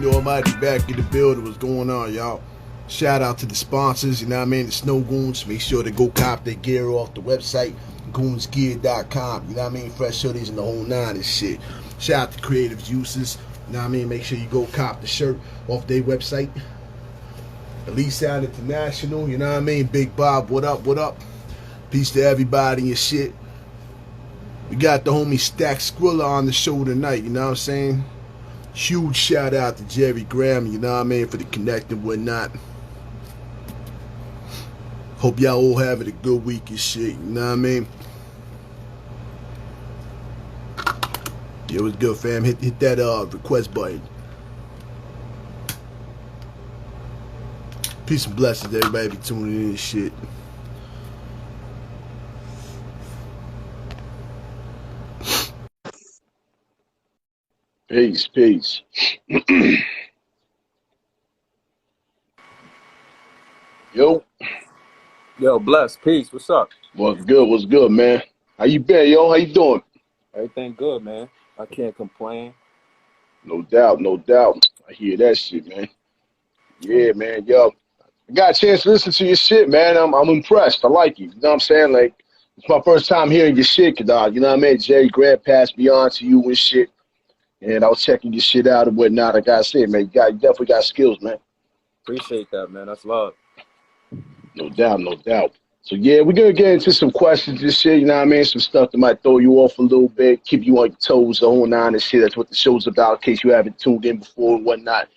King the Almighty back in the building. What's going on, y'all? Shout out to the sponsors, you know what I mean? The Snow Goons. Make sure to go cop their gear off the website, goonsgear.com. You know what I mean? Fresh hoodies and the whole nine and shit. Shout out to Creative Uses. You know what I mean? Make sure you go cop the shirt off their website. Elite Sound International, you know what I mean? Big Bob, what up, what up? Peace to everybody and shit. We got the homie Skrilla on the show tonight, you know what I'm saying? Huge shout out to Jerry Graham, you know what I mean, for the connect and whatnot. Hope y'all all having a good week and shit, you know what I mean? Yeah, what's good, fam? Hit that request button. Peace and blessings to everybody be tuning in and shit. Peace, peace. Yo. Yo, bless, peace. What's up? What's good, man? How you been, yo? How you doing? Everything good, man. I can't complain. No doubt, no doubt. I hear that shit, man. Yeah, man, yo. I got a chance to listen to your shit, man. I'm impressed. I like you. You know what I'm saying? Like, it's my first time hearing your shit, dog. You know what I mean? Jerry Grant passed me on to you and shit. And I was checking your shit out and whatnot. I gotta say, man, you definitely got skills, man. Appreciate that, man. That's love. No doubt, no doubt. So yeah, we're gonna get into some questions and shit, you know what I mean? Some stuff that might throw you off a little bit, keep you on your toes, the whole nine and shit. That's what the show's about, in case you haven't tuned in before and whatnot.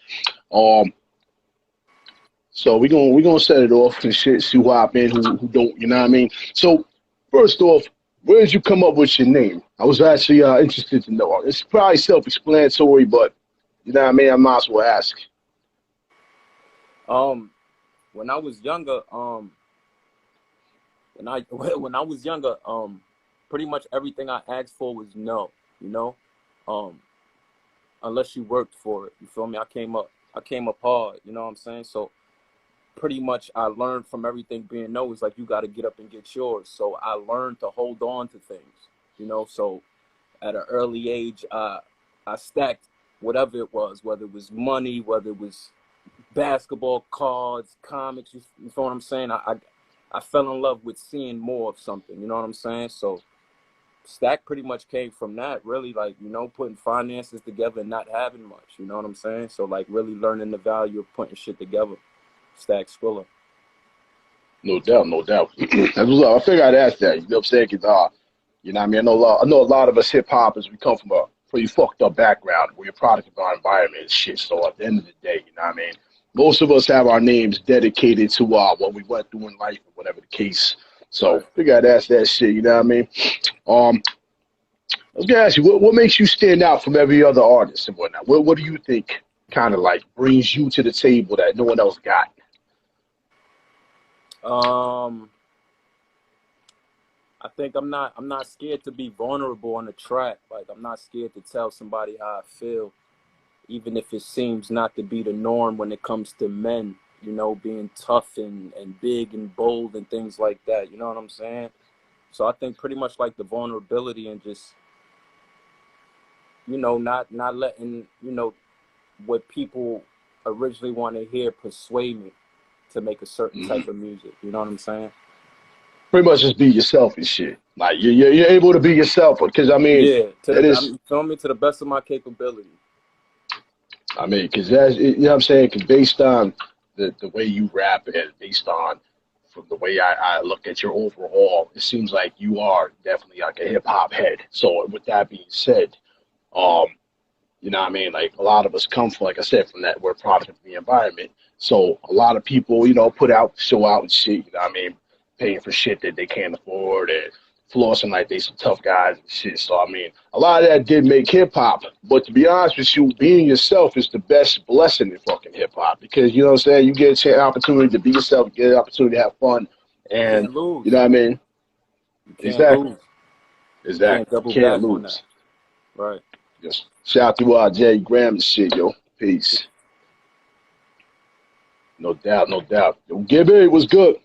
So we're gonna set it off and shit, see who hop in, who don't, you know what I mean? So first off, where did you come up with your name? I was actually interested to know. It's probably self-explanatory, but you know what I mean? I might as well ask. When I was younger, when I was younger, pretty much everything I asked for was no, you know, unless you worked for it. You feel me? I came up hard, you know what I'm saying? So pretty much I learned from everything being no. It's like you got to get up and get yours. So I learned to hold on to things, you know. So at an early age, I stacked whatever it was, whether it was money, whether it was basketball cards, comics. You feel what I'm saying? I fell in love with seeing more of something. You know what I'm saying? So stack pretty much came from that. Really, like, you know, putting finances together and not having much. You know what I'm saying? So like really learning the value of putting shit together. Stack Skrilla. No doubt, no doubt. That's what's up. I figured I'd ask that. You know what I'm saying? Cause, you know what I mean? I know a lot of us hip hoppers, we come from a pretty fucked up background. We're a product of our environment and shit. So at the end of the day, you know what I mean? Most of us have our names dedicated to what we went through in life or whatever the case. So I figured I'd ask that shit, you know what I mean? I was gonna ask you, what makes you stand out from every other artist and whatnot? What do you think kind of like brings you to the table that no one else got? I think I'm not scared to be vulnerable on the track. Like, I'm not scared to tell somebody how I feel, even if it seems not to be the norm when it comes to men, you know, being tough and big and bold and things like that. You know what I'm saying? So I think pretty much like the vulnerability and just, you know, not letting, you know, what people originally want to hear persuade me to make a certain type of music. You know what I'm saying? Pretty much just be yourself and shit. Like you're able to be yourself, because I mean, yeah, you feel me, to the best of my capability. I mean, because you know what I'm saying? Cause based on the way you rap and based on from the way I look at your overall, it seems like you are definitely like a hip hop head. So with that being said, you know what I mean? Like a lot of us come from, like I said, from that, we're a product of the environment. So a lot of people, you know, put out, show out and shit, you know what I mean? Paying for shit that they can't afford and flossing like they some tough guys and shit. So, I mean, a lot of that did make hip hop. But to be honest with you, being yourself is the best blessing in fucking hip hop. Because, you know what I'm saying? You get an opportunity to be yourself, you get an opportunity to have fun. And, you know what I mean? You can't lose. Exactly. Can't double back on that. Right. Yes. Shout out to Jay Graham and shit, yo. Peace. No doubt, no doubt. Yo, Gibby was good.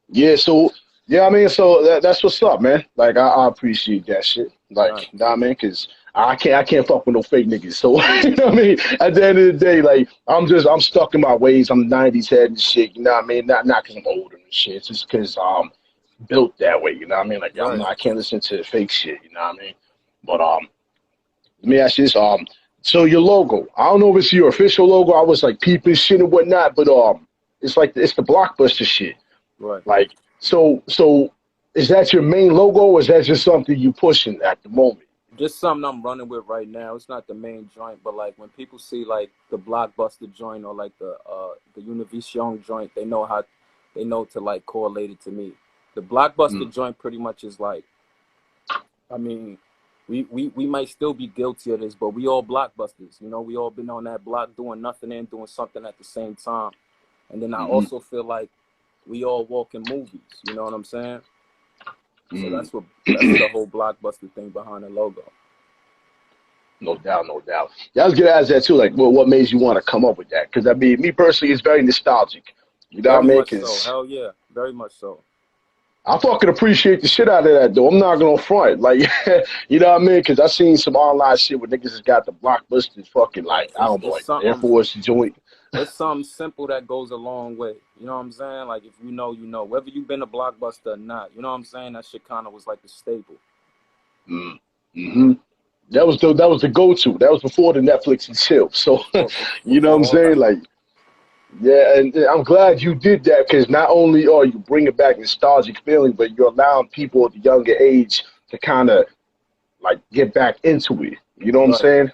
Yeah, so, yeah, I mean, so that's what's up, man. Like, I appreciate that shit. Like, you know what I mean? Because I can't fuck with no fake niggas. So you know what I mean? At the end of the day, like I'm stuck in my ways. I'm 90s head and shit. You know what I mean? Not because I'm older and shit. It's just because built that way. You know what I mean? Like Right. I can't listen to fake shit. You know what I mean? But let me ask you this. So your logo, I don't know if it's your official logo. I was like peeping shit and whatnot, but it's like it's the Blockbuster shit. Right. Like so, is that your main logo, or is that just something you pushing at the moment? Just something I'm running with right now. It's not the main joint, but like when people see like the Blockbuster joint or like the Univision joint, they know to like correlate it to me. The Blockbuster Mm, joint pretty much is like, I mean, we might still be guilty of this, but we all blockbusters. You know, we all been on that block doing nothing and doing something at the same time. And then I mm, also feel like we all walk in movies. You know what I'm saying? So mm. that's the whole blockbuster thing behind the logo. No doubt, no doubt. Yeah, I was gonna ask that too. Like, what made you want to come up with that? Because I mean, me personally, it's very nostalgic. You know what I Very mean? much so. Because Hell yeah. Very much so. I fucking appreciate the shit out of that, though. I'm not gonna front, like, you know what I mean? Because I seen some online shit where niggas has got the blockbusters fucking Right. like I don't know, It's like Air something Force joint. it's something simple that goes a long way. You know what I'm saying? Like if you know, you know. Whether you've been a blockbuster or not, you know what I'm saying? That shit kinda was like the staple. Mm, hmm that was the go to. That was before the Netflix and chill. So, you know what Before I'm all saying? that. Like, yeah, and I'm glad you did that because not only are you bringing back nostalgic feeling, but you're allowing people at the younger age to kind of like get back into it. You know what I'm Right. saying?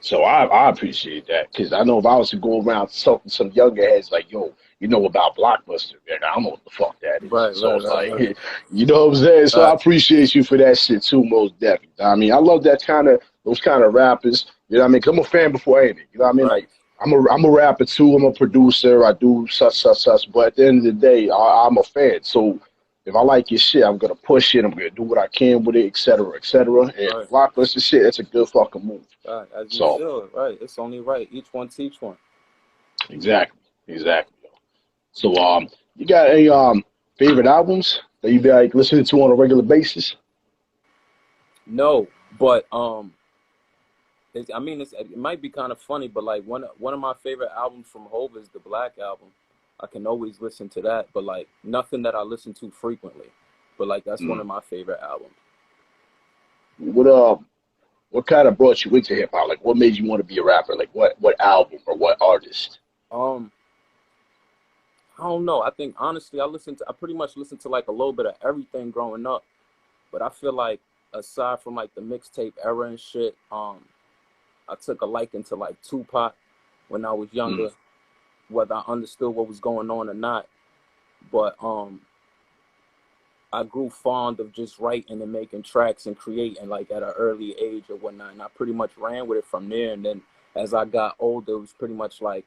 So I appreciate that because I know if I was to go around talking to some younger heads like, yo, you know about Blockbuster, man, I don't know what the fuck that is. Right, So right, it's right, like, right. you know what I'm saying? So I Facts. appreciate you for that shit too, most definitely. I mean, I love that kind of those kind of rappers. You know what I mean? 'Cause I'm a fan before anything. You know what I mean? Right. Like I'm a rapper too. I'm a producer. I do such. But at the end of the day, I'm a fan. So if I like your shit, I'm gonna push it. I'm gonna do what I can with it, et cetera, et cetera. And Right. Blockbuster shit, that's a good fucking move. Right. As you So should. Right. It's only right. Each one teach one. exactly, exactly. So you got any favorite albums that you be like listening to on a regular basis? No, but it might be kind of funny, but like one of my favorite albums from Hov is the Black album. I can always listen to that, but like nothing that I listen to frequently. But like that's one Mm. of my favorite albums. What what kind of brought you into hip hop? Like what made you want to be a rapper? Like what album or what artist? Um, I don't know. I think honestly, I pretty much listened to like a little bit of everything growing up. But I feel like aside from like the mixtape era and shit, I took a liking to like Tupac when I was Mm. younger, whether I understood what was going on or not. But I grew fond of just writing and making tracks and creating like at an early age or whatnot. And I pretty much ran with it from there. And then as I got older, it was pretty much like,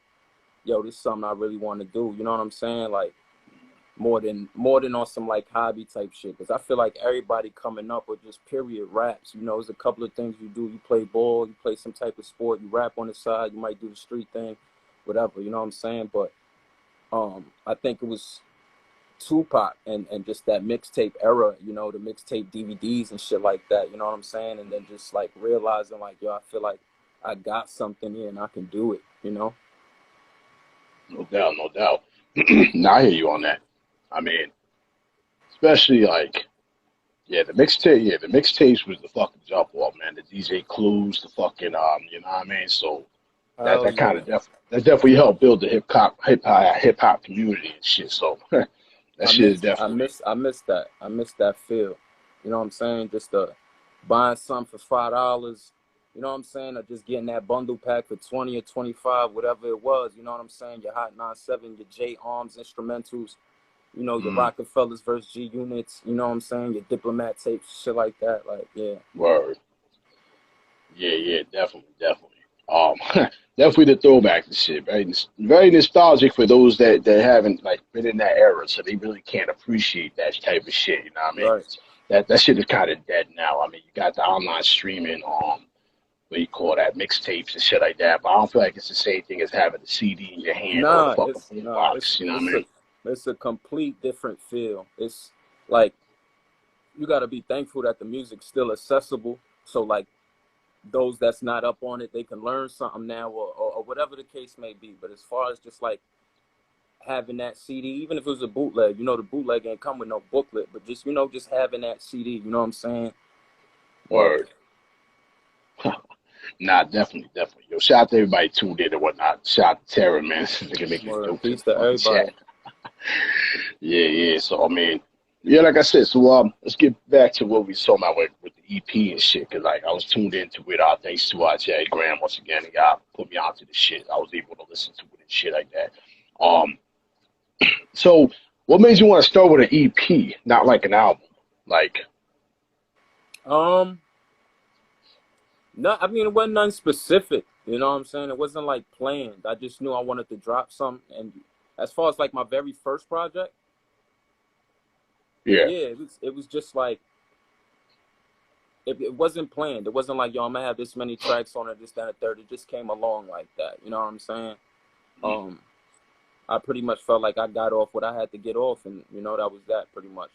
yo, this is something I really want to do. You know what I'm saying? Like more than on some like hobby type shit. Because I feel like everybody coming up with just period raps. You know, there's a couple of things you do. You play ball, you play some type of sport, you rap on the side, you might do the street thing, whatever. You know what I'm saying? But I think it was Tupac and just that mixtape era, you know, the mixtape DVDs and shit like that, you know what I'm saying? And then just like realizing like, yo, I feel like I got something here and I can do it, you know? No doubt, no doubt. Now I hear you on that. I mean, especially like the mixtapes was the fucking jump off, man. The DJ Clues, the fucking you know what I mean? So Hell that kind yeah. of that definitely helped build the hip hop community and shit. So that I shit is miss I definitely miss I miss that. I miss that feel. You know what I'm saying? Just buying something for $5, you know what I'm saying? Or just getting that bundle pack for 20 or 25, whatever it was, you know what I'm saying? Your Hot 97, your J Arms instrumentals, you know, your mm, Rockefellers versus G units, you know what I'm saying? Your diplomat tapes, shit like that. Like, yeah. word. Yeah, definitely, definitely. Um, definitely the throwback and shit. Very nostalgic for those that haven't like been in that era, so they really can't appreciate that type of shit. You know what I mean? Right. 'Cause that shit is kind of dead now. I mean, you got the online streaming, what you call that, mixtapes and shit like that. But I don't feel like it's the same thing as having the CD in your hand or the Nah, fucking it's nah, boombox. You know what I it's mean? a complete different feel. It's like you got to be thankful that the music's still accessible. So like those that's not up on it, they can learn something now, or whatever the case may be. But as far as just like having that CD, even if it was a bootleg, the bootleg ain't come with no booklet, but just, just having that CD, you know what I'm saying? Word. Nah, definitely. Yo, shout out to everybody tuned in and whatnot. Shout out to Tara, man. Nigga making jokes in Peace the to fucking everybody. chat. Yeah. So I mean, yeah, like I said, so let's get back to what we was talking about with the EP and shit. Cause like I was tuned into it. Thanks to Jay Graham once again. He put me onto the shit. I was able to listen to it and shit like that. So what made you want to start with an EP, not like an album? Like, No, I mean, it wasn't nothing specific. You know what I'm saying? It wasn't like planned. I just knew I wanted to drop something. And as far as like my very first project, yeah, it was just like, it wasn't planned. It wasn't like, yo, I'm gonna have this many tracks on it, this, that, and the third. It just came along like that. You know what I'm saying? I pretty much felt like I got off what I had to get off, and that was that pretty much.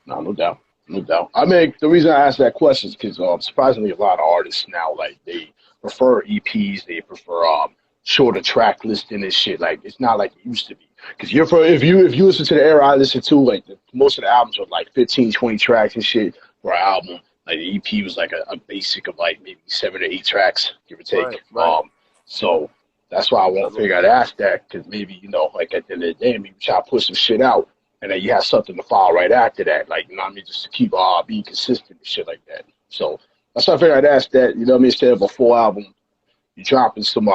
no doubt. No doubt. I mean, the reason I asked that question is because surprisingly, a lot of artists now, like, they prefer EPs, they prefer shorter track listing and shit. Like, it's not like it used to be. Because if you listen to the era I listen to, like, most of the albums were like 15, 20 tracks and shit for an album. Like, the EP was like a basic of like maybe 7 or 8 tracks, give or take. Right. So that's why I figured I'd ask that, because maybe, like, at the end of the day, maybe try to put some shit out. And then you have something to follow right after that, like, just to keep being consistent and shit like that. So that's why I figured I'd ask that, instead of a full album, you're dropping some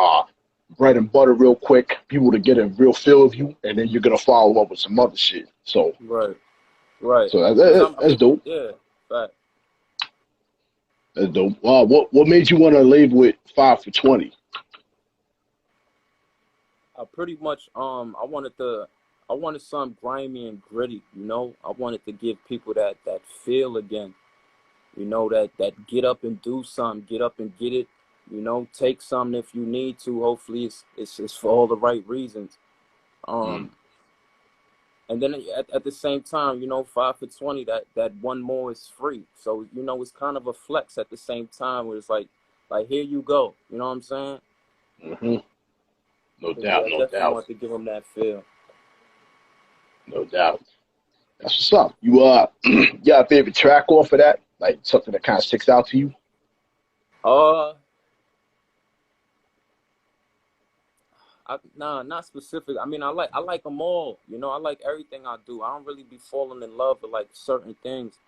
bread and butter real quick, people to get a real feel of you, and then you're gonna follow up with some other shit. So right. So that's dope. Yeah, right. That's dope. What made you want to label it 5 for 20? I pretty much I wanted something grimy and gritty, I wanted to give people that feel again, that get up and do something, get up and get it, take something if you need to. Hopefully it's for all the right reasons. And then at the same time, 5 for 20, that one more is free. So, it's kind of a flex at the same time where it's like here you go. You know what I'm saying? Mm-hmm. No But doubt, yeah, I definitely want to give them that feel. No doubt. That's what's up. You got a favorite track off of that? Like something that kind of sticks out to you? Nah, not specific. I mean, I like them all. I like everything I do. I don't really be falling in love with like certain things.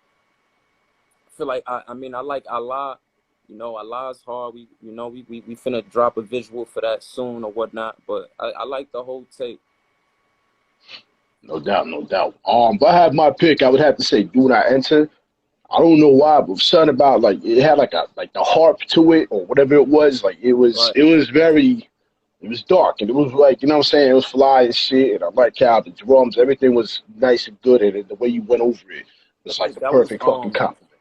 I feel like I like Allah. Allah's hard. We finna drop a visual for that soon or whatnot. But I like the whole tape. No doubt. If I had my pick, I would have to say "Do Not Enter." I don't know why, but something about like it had like the harp to it or whatever it was. Like it was dark and it was like, what I'm saying, it was fly and shit. And I like how the drums, everything was nice and good, and the way you went over it was like the perfect fucking compliment.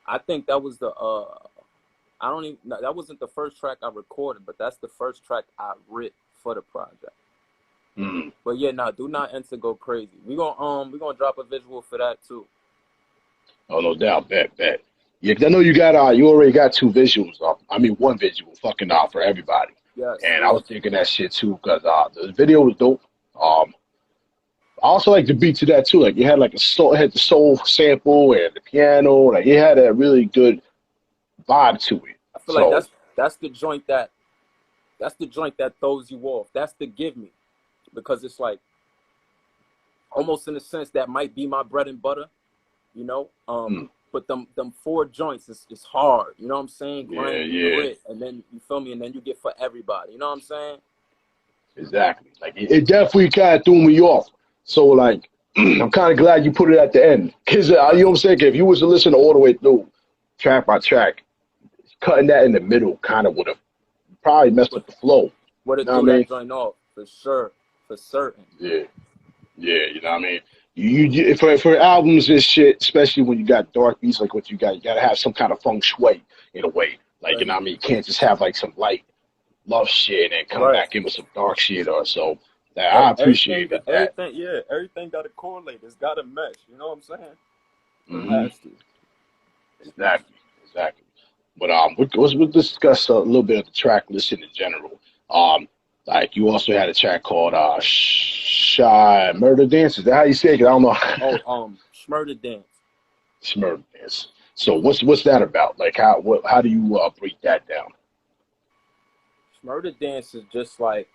I think that was that wasn't the first track I recorded, but that's the first track I writ for the project. But yeah, Do Not Enter go crazy. We gonna drop a visual for that too. Oh, no doubt, bet. Yeah, 'cause I know you already got 2 visuals up. I mean, 1 visual fucking out for everybody. Yes. And I was thinking that shit too, because the video was dope. I also like the beat to that too. Like it had like it had the soul sample and the piano. Like it had a really good vibe to it. I feel like that's the joint that throws you off. That's the give me. Because it's like almost in a sense that might be my bread and butter, but them 4 joints is hard, you know what I'm saying? Grit, and then you feel me, and then you get for everybody, you know what I'm saying? Exactly. Like it definitely kind of threw me off. So like I'm kind of glad you put it at the end, because you know what I'm saying? If you was to listen all the way through, track by track, cutting that in the middle kind of would have probably messed with the flow. Would have threw that joint off for sure. For certain. Yeah, you know what I mean? You for albums and shit, especially when you got dark beats like what you got to have some kind of feng shui in a way. Like, you know what I mean? You can't just have like some light love shit and come back in with some dark shit or so. I appreciate that. Everything got to correlate. It's got to mesh. You know what I'm saying? Mm-hmm. It has to. Exactly. But we'll discuss a little bit of the track listing in general. Um, like you also had a track called Shy Murder Dance. Is that how you say it? 'Cause I don't know. Oh, Schmurder Dance. It's Murder Dance. So what's that about? Like how do you break that down? Schmurder Dance is just like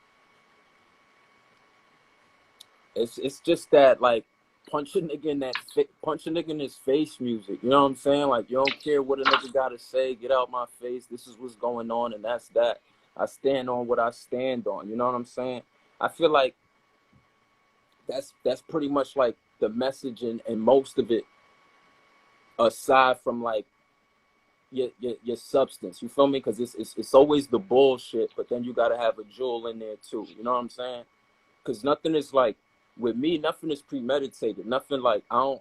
it's just that like punch a nigga in punch a nigga in his face music. You know what I'm saying? Like you don't care what a nigga gotta say. Get out my face. This is what's going on, and that's that. I stand on what I stand on. You know what I'm saying? I feel like that's pretty much like the message and most of it, aside from like your substance. You feel me? Because it's always the bullshit, but then you gotta have a jewel in there too. You know what I'm saying? Because nothing is like with me. Nothing is premeditated. Nothing like I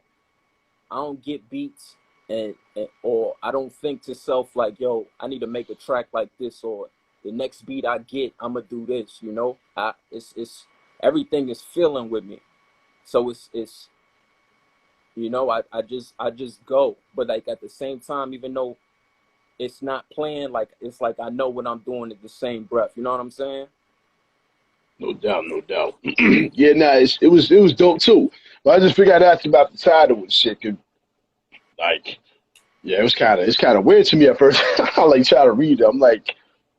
don't get beats and or I don't think to self like, yo, I need to make a track like this, or the next beat I get, I'ma do this. You know, it's everything is feeling with me. So it's you know, I just go. But like at the same time, even though it's not playing, like it's like I know what I'm doing at the same breath. You know what I'm saying? No doubt, no doubt. Yeah, nah, it was dope too. But I just figured I'd ask you about the title and shit. 'Cause, like, yeah, it's kind of weird to me at first. I like try to read it. I'm like,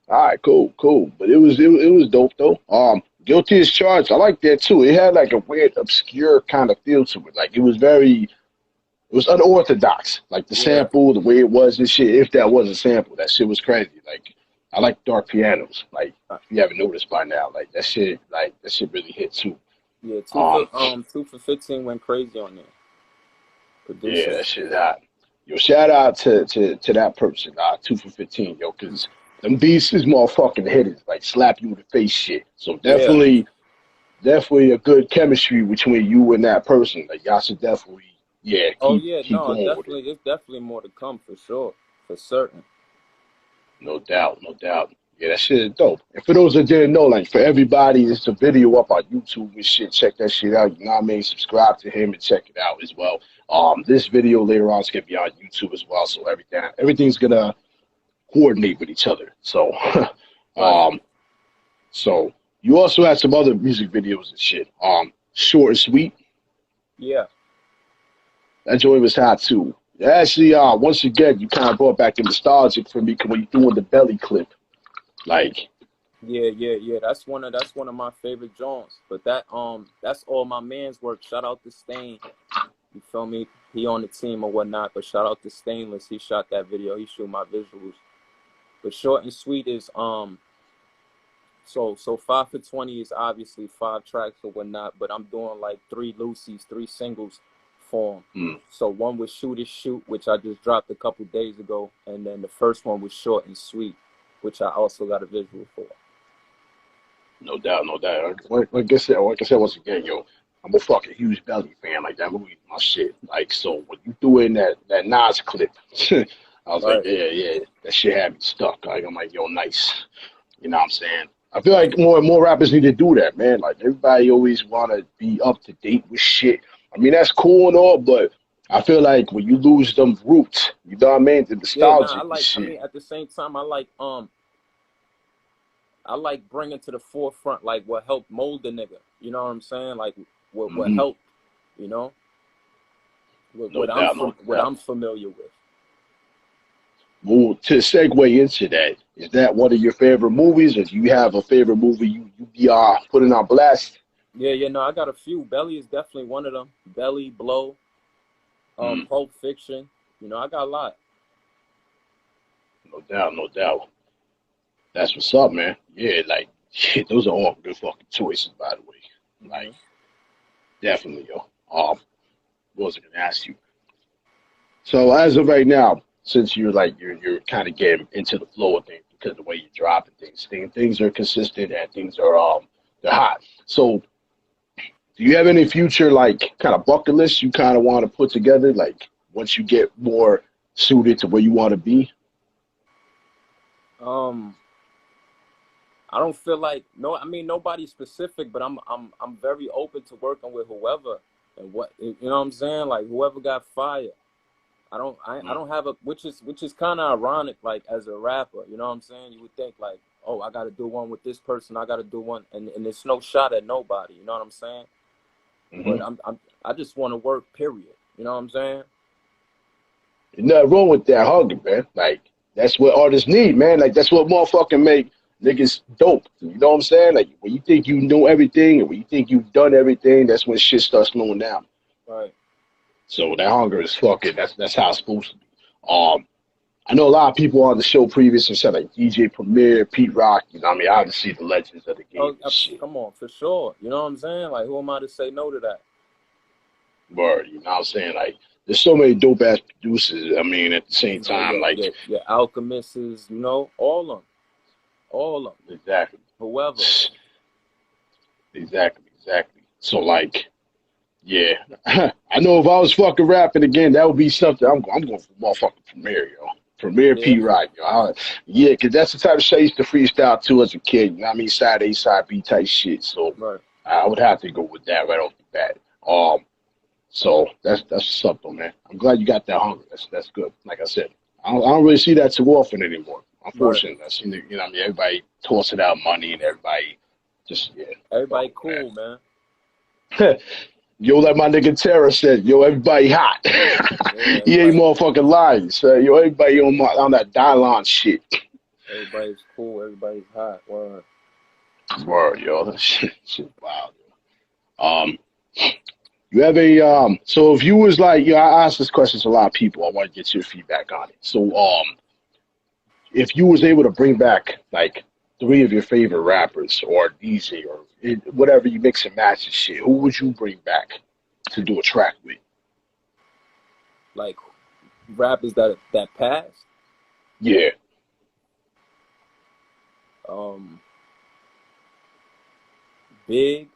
all right, cool, cool. But it was dope though. Guilty as charged. I like that too. It had like a weird, obscure kind of feel to it. Like it was unorthodox. Like the Yeah. sample, the way it was and shit. If that was a sample, that shit was crazy. Like I like dark pianos. Like if you haven't noticed by now, like that shit really hit too. Yeah, Um, 2 for 15 went crazy on there. yeah, Producers. that shit hot. Yo, shout out to that person, 2 for 15, yo, because them beats is motherfucking hitters, like slap you in the face shit. So Yeah. definitely a good chemistry between you and that person. Like y'all should definitely, yeah, Oh keep yeah, keep no, going with it. definitely. It's definitely more to come for sure, for certain. No doubt, no doubt. Yeah, that shit is dope. And for those that didn't know, like for everybody, it's a video up on YouTube and shit. Check that shit out. You know what I mean? Subscribe to him and check it out as well. This video later on is gonna be on YouTube as well. So everything's gonna coordinate with each other. So, Right. um, so you also had some other music videos and shit. Short and sweet. Yeah. That joint was hot too. Actually, once again, you kind of brought back the nostalgic for me when you doing the belly clip. Like, Yeah. That's one of my favorite joints. But that's all my man's work. Shout out to Stain. You feel me? He on the team or whatnot. But shout out to Stainless. He shot that video. He shoot my visuals. But short and sweet is so 5 for 20 is obviously 5 tracks or whatnot. But I'm doing like 3 Lucy's, 3 singles for him. mm, So one was Shoot Is Shoot, which I just dropped a couple days ago, and then the first one was Short and Sweet, which I also got a visual for. no doubt, no doubt. Like I said, once again, yo, I'm a fucking huge belly fan. Like that movie, my shit. Like so, when you threw in that Nas clip, I was like, Right. yeah, that shit had me stuck. Like I'm like, yo, nice. You know what I'm saying? I feel like more and more rappers need to do that, man. Like everybody always want to be up to date with shit. I mean, that's cool and all, but I feel like when you lose them roots, you know what I mean, the Yeah, nah, nostalgic and I shit. mean, at the same time, I like bringing to the forefront like what helped mold the nigga. You know what I'm saying? Like what Hmm. helped. You know No doubt, no what doubt. I'm familiar with. Well, to segue into that, is that one of your favorite movies, or do you have a favorite movie you be putting on blast? Yeah. No, I got a few. Belly is definitely one of them. Belly, Blow, Mm, Pulp Fiction. You know, I got a lot. no doubt, no doubt. That's what's up, man. Yeah, like shit, those are all good fucking choices, by the way. Like Hmm. definitely, yo. What was I gonna ask you? So as of right now, since you're kind of getting into the flow of things because of the way you're dropping things are consistent and things are they're hot. So do you have any future like kind of bucket list you kind of want to put together like once you get more suited to where you want to be? Um, I don't feel like no. I mean, nobody specific, but I'm very open to working with whoever and what you know what I'm saying. Like whoever got fire. I don't have a, which is kind of ironic. Like as a rapper, you know what I'm saying? You would think like, oh, I got to do one with this person. I got to do one, and it's no shot at nobody. You know what I'm saying? But I just want to work. Period. You know what I'm saying? There's nothing wrong with that hunger, man. Like, that's what artists need, man. Like, that's what motherfucking make niggas dope. You know what I'm saying? Like, when you think you know everything and when you think you've done everything, that's when shit starts slowing down. Right. So that hunger is fucking, that's how it's supposed to be. I know a lot of people on the show previously said, like, DJ Premier, Pete Rock, you know what I mean? Obviously, the legends of the game and shit. Come on, for sure. You know what I'm saying? Like, who am I to say no to that? Word, you know what I'm saying? Like, there's so many dope ass producers. I mean, at the same time, like your Alchemists, you know, all of them. Exactly. Whoever. Exactly. So like, yeah, I know if I was fucking rapping again, that would be something. I'm going for motherfucking Premier, yo. Premier P Rock, yo. Yeah, cause that's the type of shit I used to freestyle to as a kid. You know what I mean? Side A, side B type shit. So right. I would have to go with that right off the bat. So that's what's up, though, man. I'm glad you got that hunger. That's good. Like I said, I don't really see that too often anymore. Unfortunately, right. I seen you know what I mean, everybody tossing out money and everybody just Everybody cool, man. Yo, like my nigga Terra said, yo, everybody hot. Yeah, he ain't motherfucking lying. So, yo, everybody on that Dylon shit. Everybody's cool. Everybody's hot. Word. Word, yo. That shit wild. Yo. You have a so if you was like, you know, I asked this question to a lot of people. I want to get your feedback on it. So if you was able to bring back like 3 of your favorite rappers or DJ or whatever you mix and match and shit, who would you bring back to do a track with? Like rappers that passed? Yeah. Big,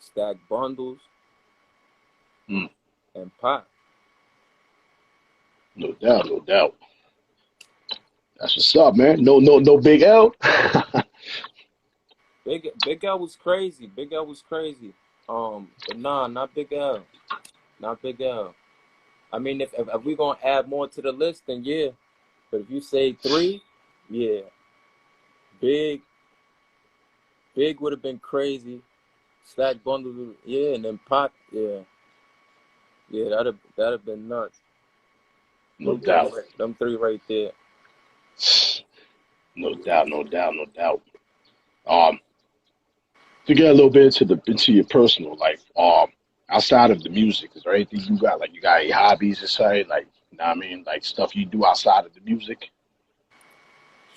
Stack Bundles, and Pop. No doubt. That's what's up, man. No Big L. Big L was crazy. But nah, not Big L. Not Big L. I mean, if we're gonna add more to the list, then yeah. But if you say 3, yeah. Big would have been crazy. Stack Bundles, yeah, and then Pop, yeah. Yeah, that'd have been nuts. No doubt. Them 3 right there. No doubt. To get a little bit into your personal life, outside of the music, is there anything you got? Like, you got any hobbies or something? Like, you know what I mean? Like, stuff you do outside of the music?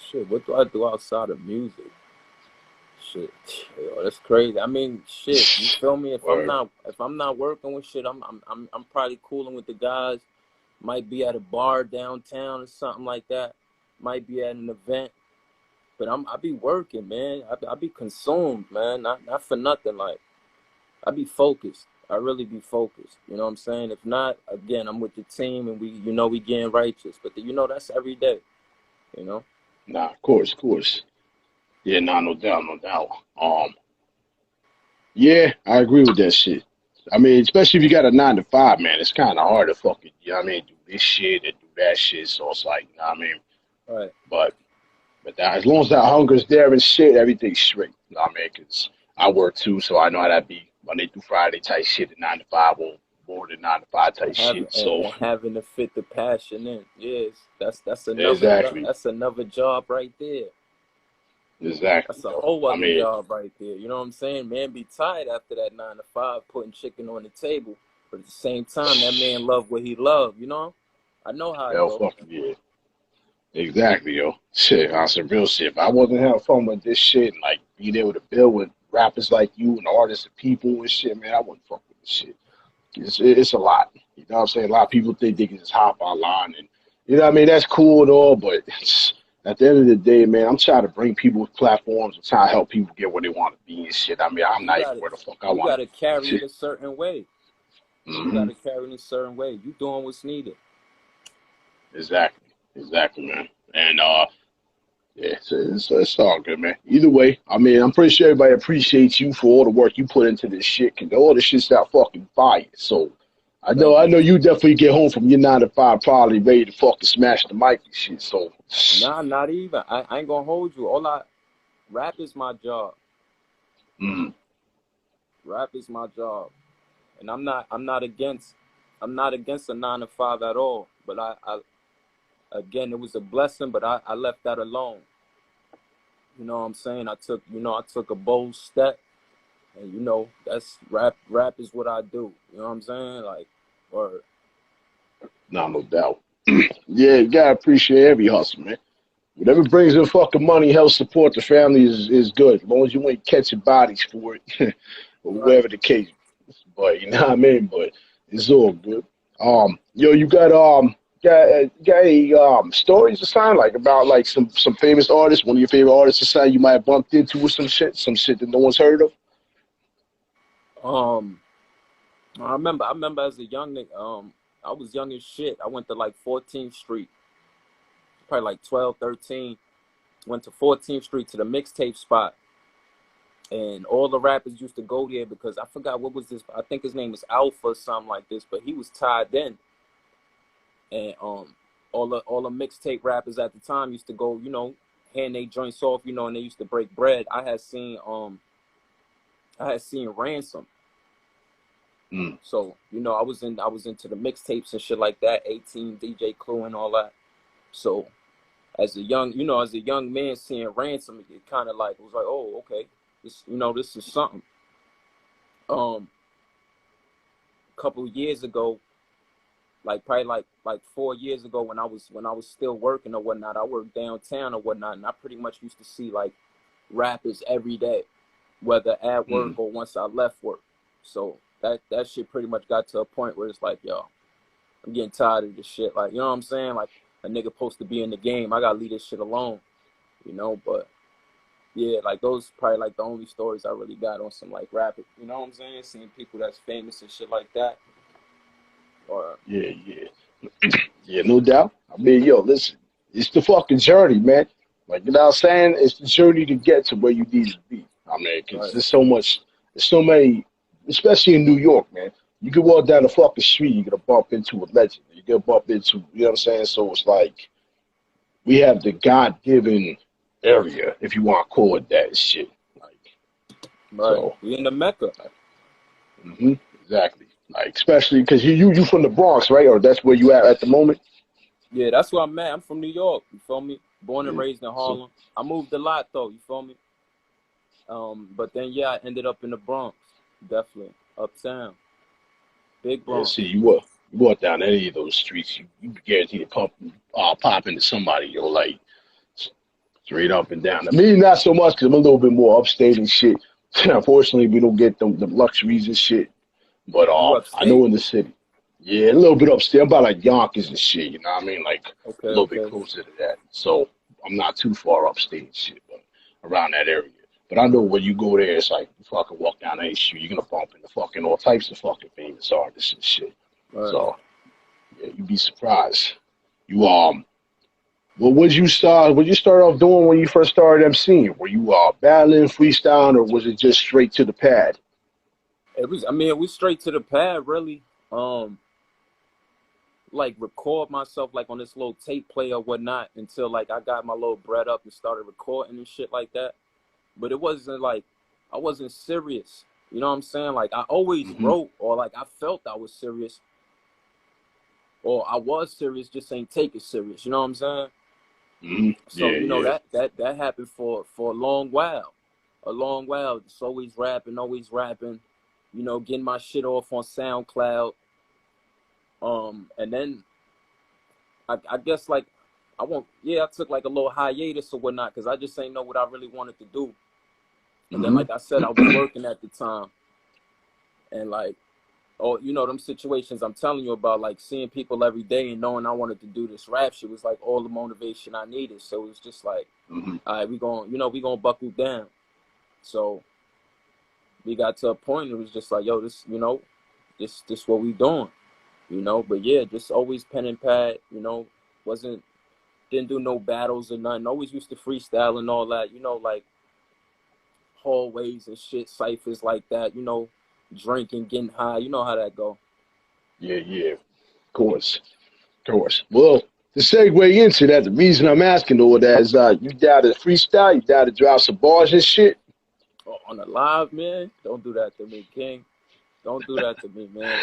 Shit, what do I do outside of music? Shit, yo, that's crazy. I mean, shit, you feel me? If I'm not working with shit, I'm probably cooling with the guys. Might be at a bar downtown or something like that. Might be at an event. But I be working, man. I be consumed, man. Not for nothing. Like, I be focused. I really be focused. You know what I'm saying? If not, again, I'm with the team and we getting righteous. But that's every day. You know? Nah, of course. Yeah, no doubt. Yeah, I agree with that shit. I mean, especially if you got a 9 to 5, man, it's kind of hard to fucking, you know what I mean, do this shit and do that shit. So it's like, you know what I mean? Right. But as long as that hunger's there and shit, everything's straight. You know what I mean? Because I work too, so I know how that be Monday through Friday type shit, and 9 to 5 or more than 9 to 5 type shit. So and having to fit the passion in, yes, that's another job right there. Exactly. That's a whole other job right there. You know what I'm saying? Man be tired after that 9 to 5 putting chicken on the table. But at the same time, that man love what he love, you know? I know how it goes. Fucking yeah. Exactly, yo. Shit, on some real shit. If I wasn't having fun with this shit and like being able to build with rappers like you and artists and people and shit, man, I wouldn't fuck with this shit. It's a lot. You know what I'm saying? A lot of people think they can just hop online and, you know what I mean? That's cool and all, but at the end of the day, man, I'm trying to bring people with platforms and trying to help people get where they want to be and shit. I mean, I'm not even where the fuck I want. You got to carry it a certain way. You got to carry it in a certain way. You doing what's needed. Exactly, man. And yeah, it's all good, man. Either way, I mean, I'm pretty sure everybody appreciates you for all the work you put into this shit, because all this shit's out fucking fire. So Thank I you. know you definitely get home from your 9 to 5 probably ready to fucking smash the mic and shit. So, Nah, not even. I ain't gonna hold you. Rap is my job. mm, Rap is my job, and I'm not against a 9 to 5 at all. But I again, it was a blessing, but I left that alone. You know what I'm saying? I took a bold step, and that's rap. Rap is what I do. You know what I'm saying? Like, or nah, no doubt. Yeah, you gotta appreciate every hustle, man. Whatever brings in fucking money, helps support the family is good. As long as you ain't catching bodies for it, or right. whatever the case. But you know what I mean. But it's all good. Yo, you got any stories or something like about like some famous artists, one of your favorite artists or something you might have bumped into with some shit that no one's heard of. Um, I remember as a young nigga, I was young as shit. I went to like 14th Street, probably like 12, 13. Went to 14th Street to the mixtape spot, and all the rappers used to go there because I forgot what was this. I think his name was Alpha or something like this, but he was tied in, and all the mixtape rappers at the time used to go, hand they joints off, and they used to break bread. I had seen Ransom. Mm. So, I was into the mixtapes and shit like that, 18, DJ Clue and all that. So as a young man seeing Ransom, it kind of like was like, oh, okay, this is something. A couple of years ago, like probably like 4 years ago, when I was still working or whatnot, I worked downtown or whatnot, and I pretty much used to see like rappers every day, whether at work Mm. or once I left work. So that shit pretty much got to a point where it's like, yo, I'm getting tired of this shit. Like, you know what I'm saying? Like, a nigga supposed to be in the game. I gotta leave this shit alone, But yeah, like those probably like the only stories I really got on some like rapid. You know what I'm saying? Seeing people that's famous and shit like that. Or Yeah, yeah, no doubt. I mean, yo, listen, it's the fucking journey, man. Like you know what I'm saying? It's the journey to get to where you need to be. I mean, 'cause right, there's so many, especially in New York, man. You can walk down the fucking street, you're gonna bump into a legend. You're gonna bump into, you know what I'm saying? So it's like we have the God given area, if you want to call it that shit. Like, right. so, We in the Mecca. hmm exactly. Like, especially because you from the Bronx, right? Or that's where you at the moment? Yeah, that's where I'm at. I'm from New York. You feel me? Born and Yeah. raised in So, Harlem. I moved a lot though. You feel me? But then yeah, I ended up in the Bronx. Definitely uptown, big yeah, Bronx. see, you walk down any of those streets, you guaranteed to pop into somebody, like straight up and down. I mean, not so much because I'm a little bit more upstate and shit. Unfortunately, we don't get the luxuries and shit. But You I know upstate? in the city, yeah, a little bit upstate. I'm about like Yonkers and shit. You know what I mean? Like Okay, a little bit okay. closer to that. So I'm not too far upstate and shit, but around that area. But I know when you go there, it's like you fucking walk down any street, you're gonna bump into fucking all types of fucking famous artists and shit. Right. So yeah, you'd be surprised. You what would you start off doing when you first started emceeing? Were you battling, freestyling, or was it just straight to the pad? It was straight to the pad, really. Um, like record myself like on this little tape player or whatnot until like I got my little bread up and started recording and shit like that. But it wasn't like I wasn't serious. You know what I'm saying? Like I always Hmm. wrote, or like I felt I was serious, or I was serious, just ain't take it serious. You know what I'm saying? Hmm. So Yeah, yeah. that happened for a long while, Just always rapping, getting my shit off on SoundCloud. And then I guess like I took like a little hiatus or whatnot because I just ain't know what I really wanted to do. And then Hmm. like I said, I was working at the time, and like them situations I'm telling you about, like seeing people every day and knowing I wanted to do this rap shit was like all the motivation I needed. So it was just like, Hmm. all right, we gonna buckle down. So we got to a point. It was just like, yo, this what we doing, But yeah, just always pen and pad, wasn't didn't do no battles or nothing. Always used to freestyle and all that, like hallways and shit, ciphers like that, drinking, getting high. You know how that go. Yeah. Of course. Well, to segue into that, the reason I'm asking all that is you down to freestyle, you down to drop some bars and shit. Oh, on the live, man. Don't do that to me, King. Don't do that to me, man.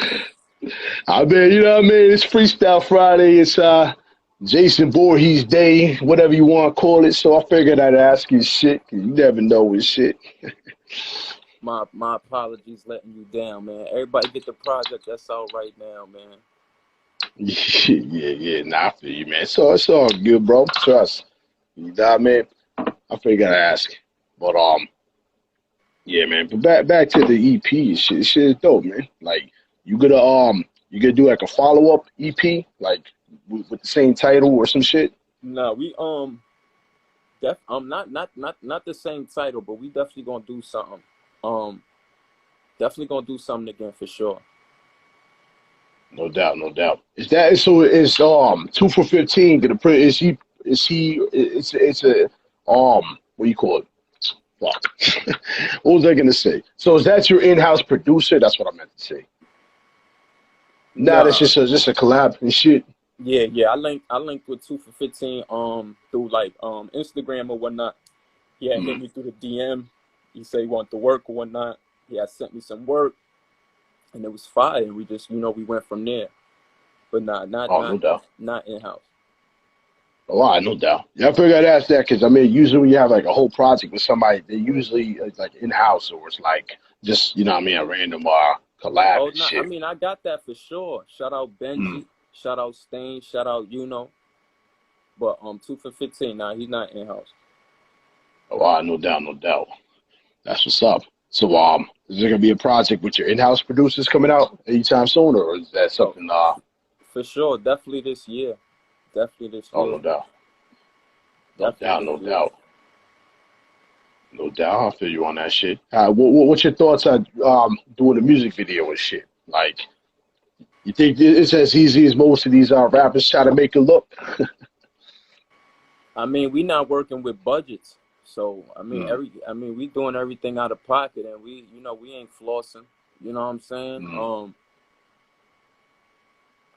I mean, you know what I mean? It's Freestyle Friday. It's Jason Voorhees Day, whatever you want to call it. So I figured I'd ask you shit, 'cause you never know with shit. My apologies letting you down, man. Everybody get the project that's out right now, man. Yeah. Nah, I feel you, man. So it's all good, bro. Trust. You know what I mean? I figured I'd ask. But yeah, man. But back to the EP and shit. Shit is dope, man. Like you gonna do like a follow up EP, like with the same title or some shit. No, we not the same title, but we definitely gonna do something. Definitely gonna do something again for sure. No doubt. Is that so? Is 2 for 15 gonna print? It's a what do you call it? Fuck. What was I gonna say? So is that your in-house producer? That's what I meant to say. Nah, that's Nah, just a collab and shit. yeah. I linked with 2 for 15 through like Instagram or whatnot. He had hit Mm. me through the DM. He said he wanted to work or whatnot. He had sent me some work, and it was fire. And we just we went from there. But Oh, no doubt. not in house. Oh, no doubt. Yeah, I figured I'd ask that because I mean, usually when you have like a whole project with somebody, they usually it's like in-house or it's like just you know what I mean a random collab Oh and no, I shit. mean I got that for sure. Shout out Mm. Benji, shout out Stain, shout out But 2 for 15, nah, he's not in house. Oh, no doubt. That's what's up. So is there gonna be a project with your in-house producers coming out anytime soon, or is that Oh, something for sure, definitely this year. Definitely this oh year. no doubt. Definitely this No year. doubt. No doubt, I feel you on that shit. What's your thoughts on doing a music video and shit? Like, you think it's as easy as most of these rappers try to make it look? I mean, we not working with budgets. So I mean Mm, we doing everything out of pocket, and we ain't flossing. You know what I'm saying? mm.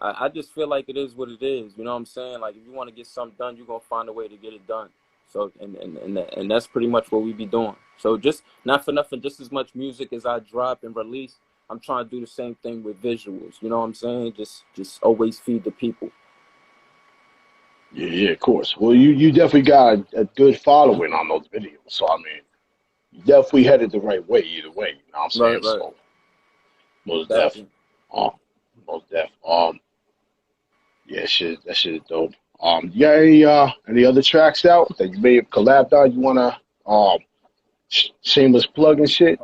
I just feel like it is what it is. You know what I'm saying? Like if you want to get something done, you're gonna find a way to get it done. So and that's pretty much what we be doing. So just not for nothing, just as much music as I drop and release, I'm trying to do the same thing with visuals. You know what I'm saying? Just always feed the people. Yeah, of course. Well, you definitely got a good following on those videos. So I mean, you definitely headed the right way either way. You know what I'm saying? Right. So most def, Definitely. um, most def. Yeah, that shit is dope. You got any other tracks out that you may have collabed on? You wanna shameless plug and shit?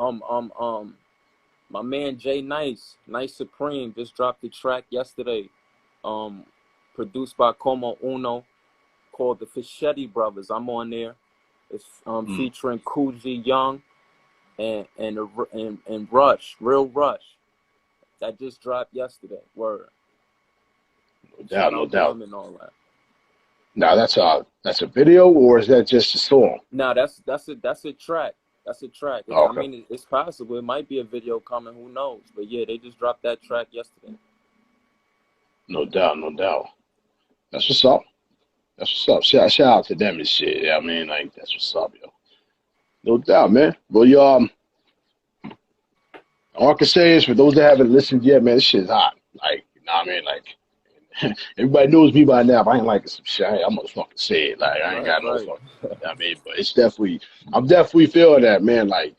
My man Jay Nice Supreme just dropped the track yesterday. Um, Produced by Como Uno, called the Fischetti Brothers. I'm on there. It's Mm, featuring Coogee Young and Rush, Real Rush. That just dropped yesterday. Word. Shout no out to doubt. him and all that. Now that's a video or is that just a song? Now that's a track. That's a track. Oh, I okay, mean, it's possible. It might be a video coming. Who knows? But yeah, they just dropped that track yesterday. no doubt. That's what's up. That's what's up. Shout out to them and shit. Yeah, I mean, like that's what's up, yo. No doubt, man. Well, you all I can say is for those that haven't listened yet, man, this shit is hot. Like, you know what I mean? Like, everybody knows me by now. If I ain't liking some shit, I'm gonna fucking say it. Like, I ain't got no Right. fucking, you know what I mean? But I'm definitely feeling that, man. Like,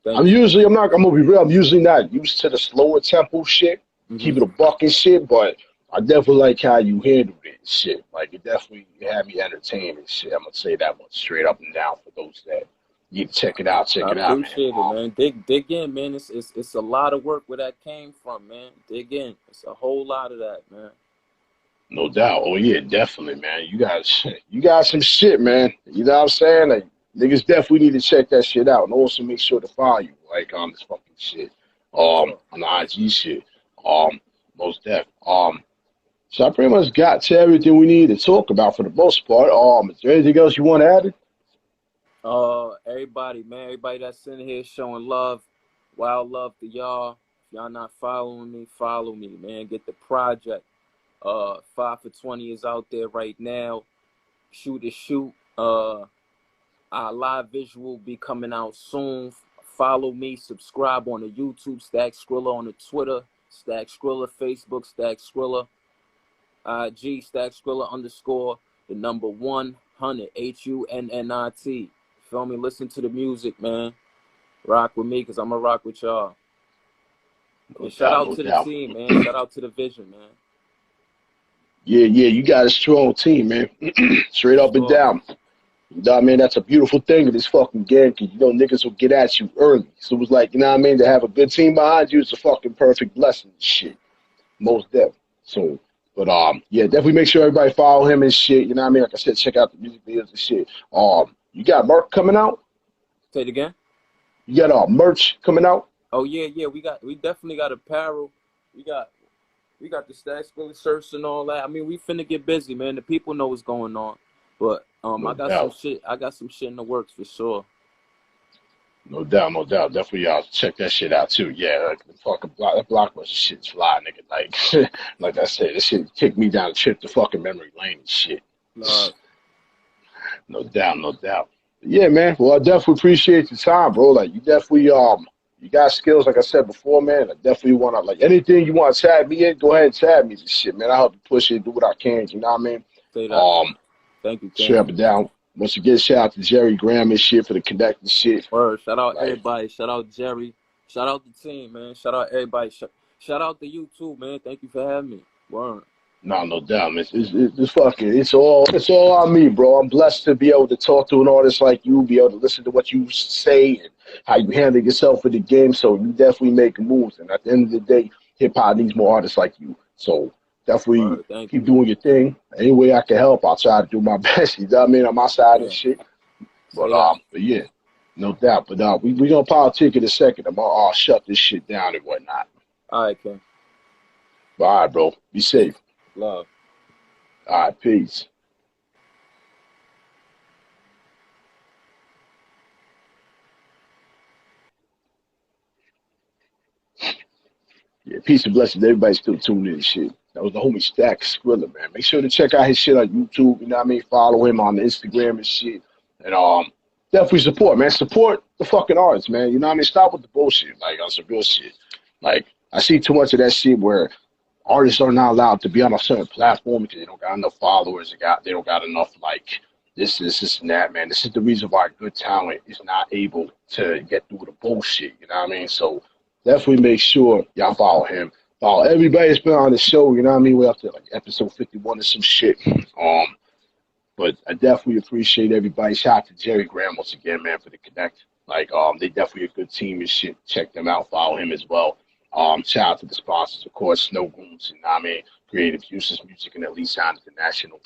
Thank you. I'm gonna be real, I'm usually not used to the slower tempo shit, Hmm. keep it a buck and shit, but I definitely like how you handled it and shit. Like, it definitely had me entertained and shit. I'm gonna say that much straight up and down for those that need to check I it out, man. appreciate it, man. Dig in, man. It's a lot of work where that came from, man. Dig in. It's a whole lot of that, man. No doubt. Oh yeah, definitely, man. You got some shit, man. You know what I'm saying? Like niggas definitely need to check that shit out and also make sure to follow you, like on this fucking shit. For sure. On the IG shit. Most def. So I pretty much got to everything we need to talk about for the most part. Is there anything else you want to add? Everybody, man, everybody that's in here showing love, wild love to y'all. y'all not following me, follow me, man. Get the project. 5 for 20 is out there right now. Shoot to shoot. Our live visual be coming out soon. Follow me, subscribe on the YouTube, Stack Skrilla on the Twitter, Stack Skrilla Facebook, Stack Skrilla IG, Stack Skrilla _, the number 100, HUNNIT. Feel me? Listen to the music, man. Rock with me, because I'm going to rock with y'all. And shout out to the team, man. Shout out to the vision, man. Yeah, you got a strong team, man. Straight up and down. You know what I mean? That's a beautiful thing in this fucking game, because you know niggas will get at you early. So it was like, you know what I mean? To have a good team behind you is a fucking perfect blessing and shit. Most definitely. So, but yeah, definitely make sure everybody follow him and shit. You know what I mean? Like I said, check out the music videos and shit. You got merch coming out? Say it again. You got merch coming out? Oh yeah, we definitely got apparel. We got the Stack Skrilla shirts and all that. I mean, we finna get busy, man. The people know what's going on. But No I got doubt. some shit in the works for sure. No doubt. Definitely y'all check that shit out too. Yeah, like the fucking blockbuster shit's fly, nigga. Like like I said, this shit kicked me down a trip to fucking memory lane and shit. No doubt. Yeah, man. Well, I definitely appreciate your time, bro. Like you definitely you got skills, like I said before, man. I definitely want to, like, anything you want to tag me in, go ahead and tag me this shit, man. I help you push it, do what I can, you know what I mean? Say that. Thank you. Straight up and down. Once again, shout out to Jerry Graham and shit for the connecting shit. Word. Shout out everybody. Shout out Jerry. Shout out the team, man. Shout out everybody. Shout out to you too, man. Thank you for having me. Word. No doubt, man. It's all on me, bro. I'm blessed to be able to talk to an artist like you, be able to listen to what you say and how you handle yourself in the game. So you definitely make moves. And at the end of the day, hip hop needs more artists like you. So definitely keep doing your thing. Any way I can help, I'll try to do my best. You know what I mean? On my side and shit. But yeah, no doubt. But we gonna politic in a second. I'm gonna shut this shit down and whatnot. All right, Ken. All right, bro. Be safe. Love. All right, peace. Yeah, peace and blessings. Everybody still tuning in and shit. That was the homie Stack Skrilla, man. Make sure to check out his shit on YouTube. You know what I mean? Follow him on Instagram and shit. And definitely support, man. Support the fucking artists, man. You know what I mean? Stop with the bullshit, like on some real shit. Like I see too much of that shit where artists are not allowed to be on a certain platform because they don't got enough followers. They don't got enough like this and that, man. This is the reason why good talent is not able to get through the bullshit. You know what I mean? So definitely make sure y'all follow him. Follow everybody that's been on the show. You know what I mean? We're up to like episode 51 or some shit. But I definitely appreciate everybody. Shout out to Jerry Graham once again, man, for the connect. Like they definitely a good team and shit. Check them out. Follow him as well. Shout out to the sponsors, of course, Snow Goons, and I mean, Creative Uses Music and Elite Sound International.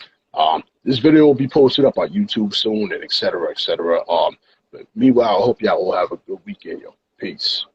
This video will be posted up on YouTube soon, and et cetera, et cetera. But meanwhile, I hope y'all all have a good weekend, yo. Peace.